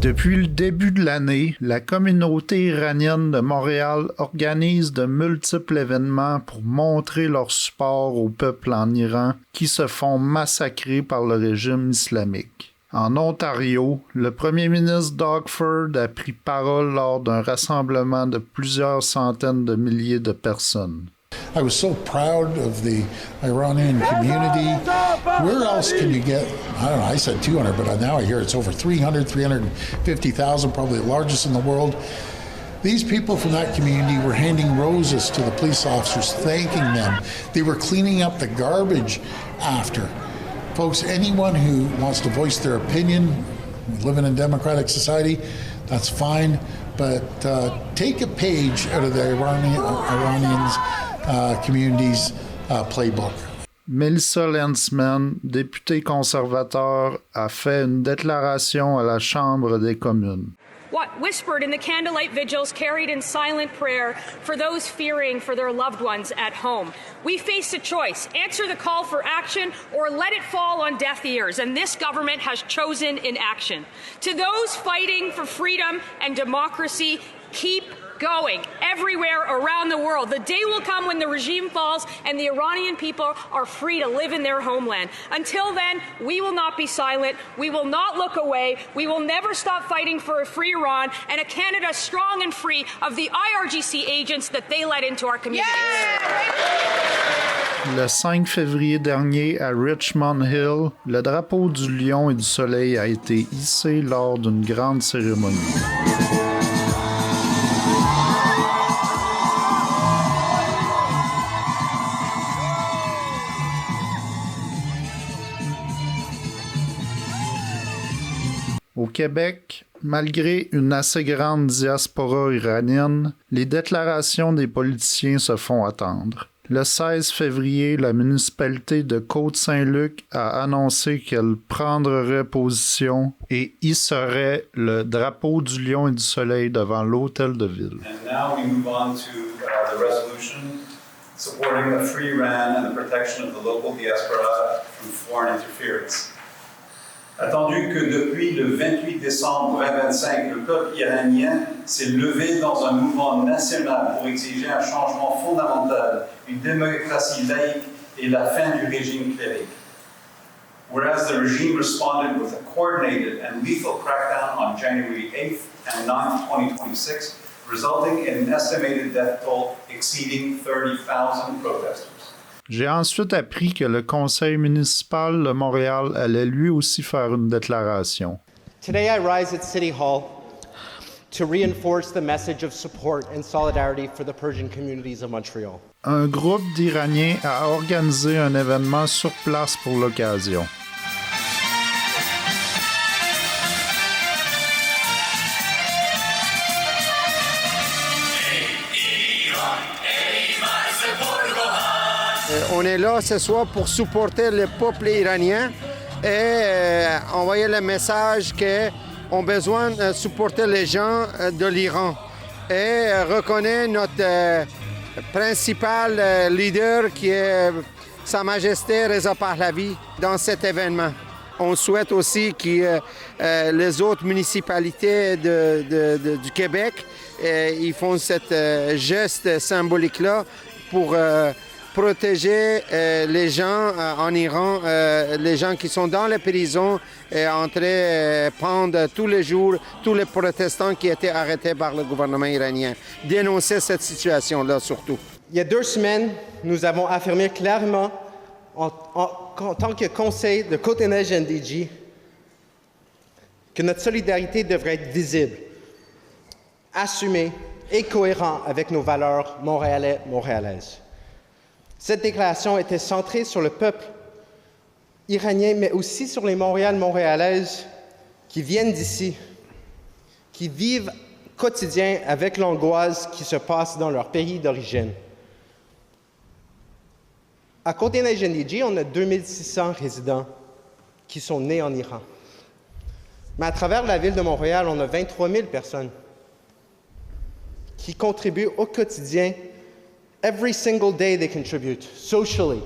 Depuis le début de l'année, la communauté iranienne de Montréal organise de multiples événements pour montrer leur support au peuple en Iran qui se font massacrer par le régime islamique. En Ontario, le premier ministre Doug Ford a pris parole lors d'un rassemblement de plusieurs centaines de milliers de personnes. I was so proud of the Iranian community. Where else can you get, I don't know, I said 200, but now I hear it's over 350,000, probably the largest in the world. These people from that community were handing roses to the police officers, thanking them. They were cleaning up the garbage after. Folks, anyone who wants to voice their opinion, we live in a democratic society, that's fine, but take a page out of the Iranians' community's playbook. Melissa Lensman, députée conservateur, a fait une déclaration à la Chambre des communes. What whispered in the candlelight vigils carried in silent prayer for those fearing for their loved ones at home. We face a choice: answer the call for action or let it fall on deaf ears, and this government has chosen inaction. To those fighting for freedom and democracy, keep going everywhere around the world. The day will come when the regime falls and the Iranian people are free to live in their homeland. Until then, we will not be silent. We will not look away. We will never stop fighting for a free Iran and a Canada strong and free of the IRGC agents that they let into our communities. Le 5 février dernier, à Richmond Hill, le drapeau du Lion et du Soleil a été hissé lors d'une grande cérémonie. Au Québec, malgré une assez grande diaspora iranienne, les déclarations des politiciens se font attendre. Le 16 février, la municipalité de Côte-Saint-Luc a annoncé qu'elle prendrait position et hisserait le drapeau du Lion et du Soleil devant l'hôtel de ville. And now we move on to the resolution supporting a free Iran and the protection of the local diaspora from foreign interference. Attendu que depuis le 28 décembre 2025, le peuple iranien s'est levé dans un mouvement national pour exiger un changement fondamental, une démocratie laïque et la fin du régime clérique. Whereas the regime responded with a coordinated and lethal crackdown on January 8th and 9th, 2026, resulting in an estimated death toll exceeding 30,000 protesters. J'ai ensuite appris que le conseil municipal de Montréal allait lui aussi faire une déclaration. Today I rise at City Hall to reinforce the message of support and solidarity for the Persian communities of Montreal. Un groupe d'Iraniens a organisé un événement sur place pour l'occasion. On est là ce soir pour supporter le peuple iranien et envoyer le message qu'on a besoin de supporter les gens de l'Iran et reconnaître notre principal leader qui est Sa Majesté Reza Pahlavi dans cet événement. On souhaite aussi que les autres municipalités du Québec ils font ce geste symbolique-là pour protéger les gens en Iran, les gens qui sont dans les prisons et en train de prendre tous les jours tous les protestants qui étaient arrêtés par le gouvernement iranien. Dénoncer cette situation-là surtout. Il y a 2 semaines, nous avons affirmé clairement en tant que conseil de Côte-Nez-NDG que notre solidarité devrait être visible, assumée et cohérente avec nos valeurs montréalaises. Cette déclaration était centrée sur le peuple iranien, mais aussi sur les Montréalaises qui viennent d'ici, qui vivent quotidien avec l'angoisse qui se passe dans leur pays d'origine. À Côte-Nez-NDG, on a 2600 résidents qui sont nés en Iran. Mais à travers la ville de Montréal, on a 23 000 personnes qui contribuent au quotidien. Every single day they contribute, socially,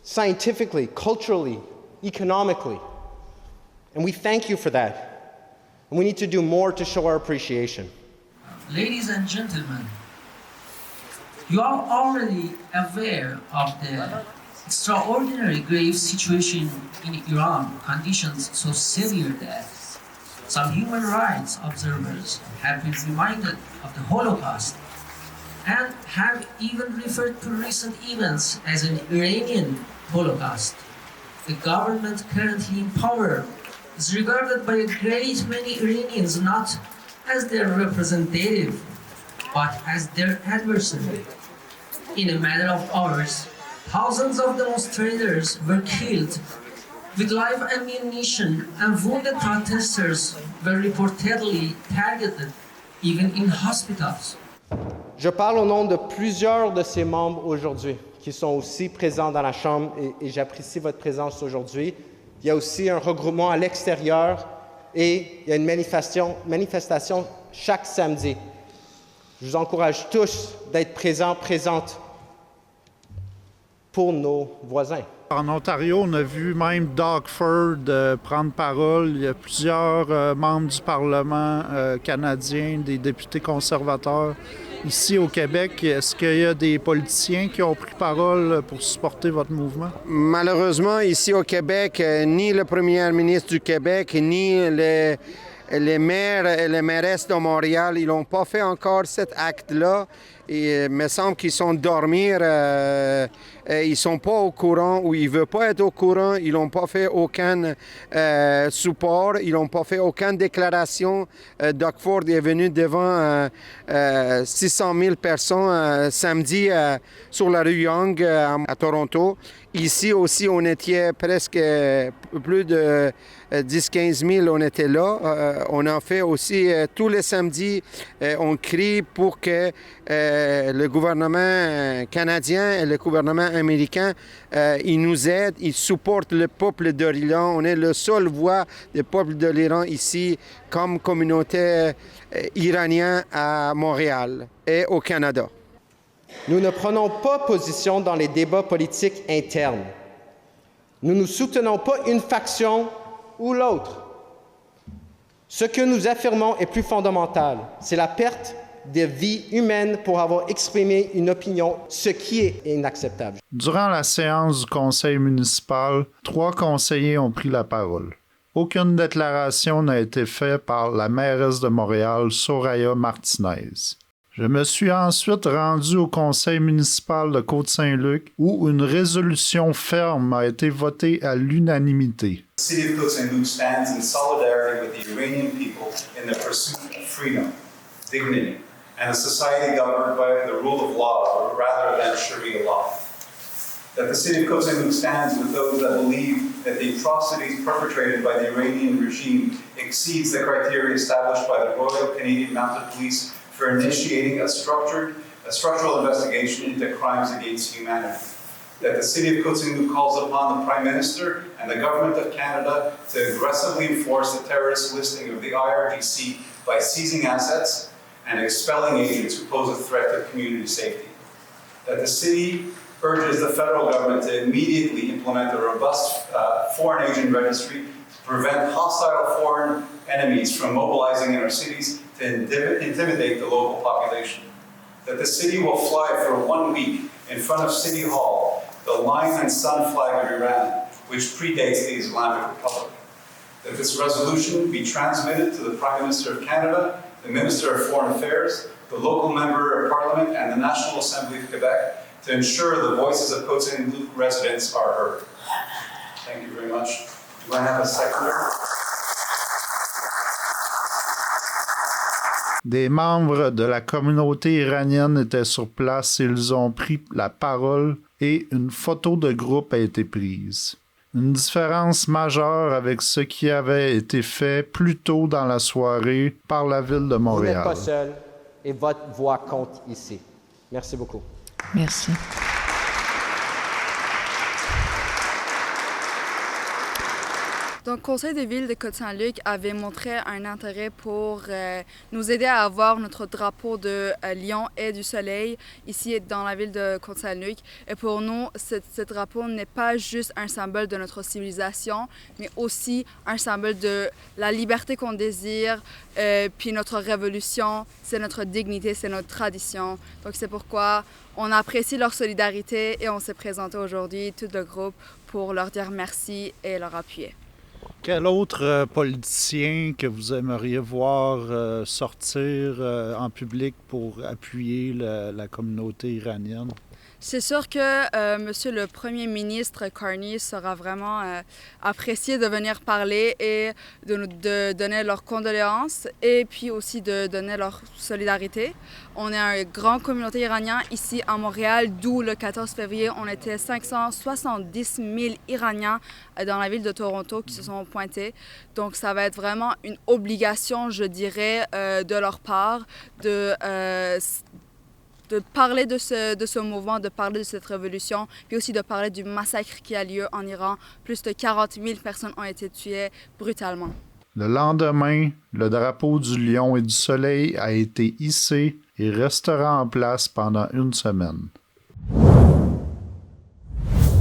scientifically, culturally, economically. And we thank you for that. We need to do more to show our appreciation. Ladies and gentlemen, you are already aware of the extraordinary grave situation in Iran, conditions so severe that some human rights observers have been reminded of the Holocaust and have even referred to recent events as an Iranian Holocaust. The government currently in power is regarded by a great many Iranians not as their representative, but as their adversary. In a matter of hours, thousands of demonstrators were killed with live ammunition, and wounded protesters were reportedly targeted, even in hospitals. Je parle au nom de plusieurs de ces membres aujourd'hui qui sont aussi présents dans la Chambre et j'apprécie votre présence aujourd'hui. Il y a aussi un regroupement à l'extérieur et il y a une manifestation chaque samedi. Je vous encourage tous d'être présents, présentes pour nos voisins. En Ontario, on a vu même Doug Ford prendre parole. Il y a plusieurs membres du Parlement canadien, des députés conservateurs. Ici au Québec, est-ce qu'il y a des politiciens qui ont pris parole pour supporter votre mouvement? Malheureusement, ici au Québec, ni le premier ministre du Québec, ni les maires et les mairesses de Montréal, ils n'ont pas fait encore cet acte-là. Et il me semble qu'ils sont dormir, ils ne sont pas au courant ou ils ne veulent pas être au courant. Ils n'ont pas fait aucun support, ils n'ont pas fait aucune déclaration. Doug Ford est venu devant 600 000 personnes samedi sur la rue Yonge à Toronto. Ici aussi, on était presque plus de 10-15 000, on était là. On a fait aussi tous les samedis, on crie pour que le gouvernement canadien et le gouvernement américain, ils nous aident, ils supportent le peuple de l'Iran. On est la seule voix du peuple de l'Iran ici comme communauté iranienne à Montréal et au Canada. Nous ne prenons pas position dans les débats politiques internes. Nous ne soutenons pas une faction ou l'autre. Ce que nous affirmons est plus fondamental. C'est la perte de vie humaine pour avoir exprimé une opinion, ce qui est inacceptable. Durant la séance du conseil municipal, 3 conseillers ont pris la parole. Aucune déclaration n'a été faite par la mairesse de Montréal, Soraya Martinez. Je me suis ensuite rendu au conseil municipal de Côte-Saint-Luc où une résolution ferme a été votée à l'unanimité. The city of Côte-Saint-Luc stands in solidarity with the Iranian people in the pursuit of freedom, dignity, and a society governed by the rule of law rather than Sharia law. That the city of Côte-Saint-Luc stands with those that believe that the atrocities perpetrated by the Iranian regime exceeds the criteria established by the Royal Canadian Mounted Police for initiating a structural investigation into crimes against humanity. That the city of Côte-Saint-Luc calls upon the Prime Minister and the Government of Canada to aggressively enforce the terrorist listing of the IRGC by seizing assets and expelling agents who pose a threat to community safety. That the city urges the federal government to immediately implement a robust foreign agent registry to prevent hostile foreign enemies from mobilizing in our cities to intimidate the local population. That the city will fly for 1 week in front of City Hall the Lion and Sun flag of Iran, which predates the Islamic Republic. That this resolution be transmitted to the Prime Minister of Canada, the Minister of Foreign Affairs, the local Member of Parliament, and the National Assembly of Quebec to ensure the voices of Côte-Saint-Luc residents are heard. Thank you very much. Do I have a seconder? Des membres de la communauté iranienne étaient sur place et ils ont pris la parole et une photo de groupe a été prise. Une différence majeure avec ce qui avait été fait plus tôt dans la soirée par la ville de Montréal. Vous n'êtes pas seul et votre voix compte ici. Merci beaucoup. Merci. Donc, le Conseil de ville de Côte-Saint-Luc avait montré un intérêt pour nous aider à avoir notre drapeau de Lion et du Soleil ici dans la ville de Côte-Saint-Luc. Et pour nous, ce drapeau n'est pas juste un symbole de notre civilisation, mais aussi un symbole de la liberté qu'on désire, puis notre révolution, c'est notre dignité, c'est notre tradition. Donc, c'est pourquoi on apprécie leur solidarité et on s'est présenté aujourd'hui, tout le groupe, pour leur dire merci et leur appuyer. Quel autre politicien que vous aimeriez voir sortir en public pour appuyer la communauté iranienne? C'est sûr que Monsieur le Premier ministre Carney sera vraiment apprécié de venir parler et de donner leurs condoléances et puis aussi de donner leur solidarité. On est une grande communauté iranienne ici à Montréal, d'où le 14 février, on était 570 000 Iraniens dans la ville de Toronto qui se sont pointés. Donc ça va être vraiment une obligation, je dirais, de leur part de parler de ce mouvement, de parler de cette révolution, puis aussi de parler du massacre qui a lieu en Iran. Plus de 40 000 personnes ont été tuées brutalement. Le lendemain, le drapeau du Lion et du Soleil a été hissé et restera en place pendant une semaine.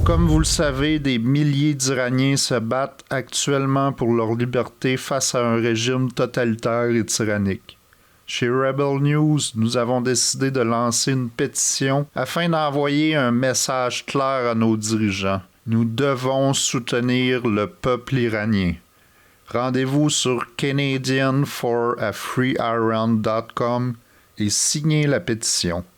Comme vous le savez, des milliers d'Iraniens se battent actuellement pour leur liberté face à un régime totalitaire et tyrannique. Chez Rebel News, nous avons décidé de lancer une pétition afin d'envoyer un message clair à nos dirigeants. Nous devons soutenir le peuple iranien. Rendez-vous sur canadianforafreeiran.com et signez la pétition.